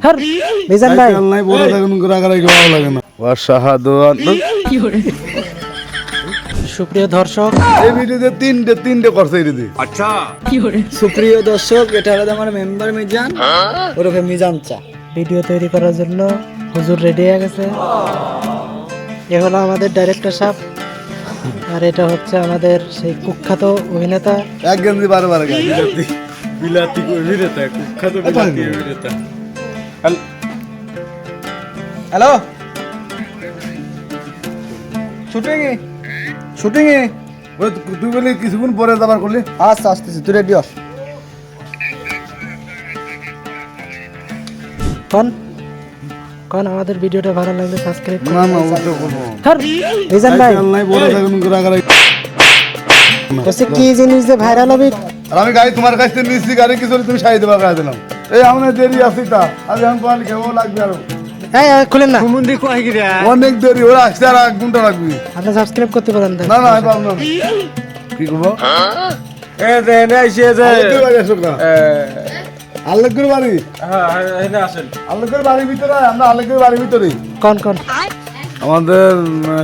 ধর মিজান ভাই নাই বড় থাকুন রাগারাগি ভালো লাগে না ওয়াশহাদু সুপ্রিয় দর্শক এই ভিডিওতে তিনটে করছে এই দিদি সুপ্রিয় দর্শক, এটা হলো আমার মেম্বার মিজান ওরফে মিজান চা। ভিডিও তৈরি করার জন্য হুজুর রেডি হয়ে গেছে। এ হলো আমাদের ডাইরেক্টর সাহেব, আর এটা হচ্ছে আমাদের সেই কুখ্যাত অভিনেতা। এক গেঞ্জি বারবার গায়ে বিলাতি অভিনেতা, কুখ্যাত বিলাতি অভিনেতা। হ্যালো, শুটিং শুটিং তুই বলি কিছুক্ষণ পরে যাবার করলি আচ্ছা আসতেছি, তুই রেডি হ। কোন আমাদের ভিডিওটা ভালো লাগলে সাবস্ক্রাইব না না ও তো করবো ধর মিজান ভাই নাই বড় থাকুন রাগারাগি বসে কি জিনিস যে ভাইরাল হবে। আর আমি গাড়ি তোমার কাছ থেকে নিচ্ছি গাড়ি কিছু হলে তুমি সাই দেবা গায়ে দিলাম এই আমরা দেরি আছি তা আজ এখন তোমার কেমন লাগবে আরো এই খুলেন না, সুমন্দি কয় কি রে? অনেক দেরি ওরা আসতে আর 1 ঘন্টা লাগবে আপনি সাবস্ক্রাইব করতে পারেন। না না আমি পাবো না কি করবো এ দে নে এসে যে আল্লাহর বাড়ি আসো না আল্লাহর বাড়ি হ্যাঁ এনে আসেন। আল্লাহর বাড়ির ভিতরে আমরা আল্লাহর বাড়ির ভিতরে কোন কোন আমাদের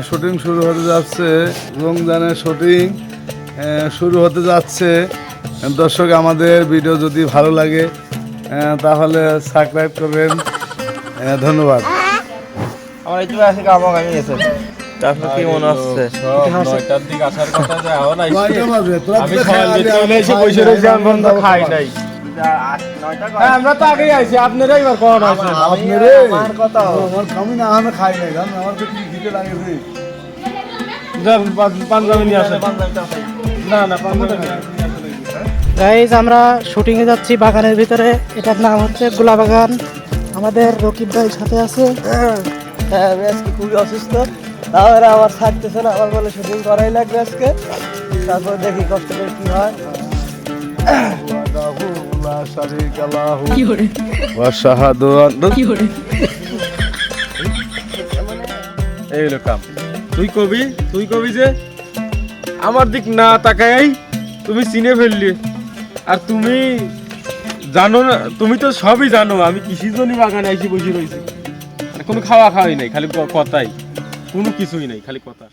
শুটিং শুরু হতে যাচ্ছে রমজানের শুটিং শুরু হতে যাচ্ছে। দর্শক আমাদের ভিডিও যদি ভালো লাগে তাহলে সাবস্ক্রাইব করবেন। ধন্যবাদ। আমার এই যে আছে কামক আমি এসে আপনার কি মনে হচ্ছে? 9টার দিকে আসার কথা যে এখন আইছে। আমি খাওয়ার ভিতরে এসে বসে রয়েছি, আমি বন্ধ খাই নাই। হ্যাঁ আমরা তো আগেই আইছি, আপনারা এবার কোন আছেন? আপনারে আমার কথা আমার আমি না আমি খাই নাই জানেন আমার তো কি দিতে লাগেছে যান পাঞ্জাবি নিয়ে আসেন। না না পাঞ্জাবি গাইজ আমরা শুটিং এ যাচ্ছি বাগানের ভিতরে। এটার নাম হচ্ছে গোলা বাগান। আমাদের রকিব ভাই সাথে আছে। হ্যাঁ, আমি আজকে খুবই অসুস্থ, তাহলে আমার থাকতেছে না, আমার বলে শুটিং করাই লাগবে আজকে। তারপর দেখি কষ্ট করে কি হয়। লা শারীকা লাহু ওয়া শাহাদু এই হলো কাম। তুই কবি যে আমার দিক না তাকাই তুমি চিনে ফেললি। আর তুমি জানো না, তুমি তো সবই জানো আমি কিসের জন্য বাগানে এসে বসে রয়েছি। কোনো খাওয়া খাওয়াই নাই, খালি কথাই, কোনো কিছুই নাই, খালি কথা।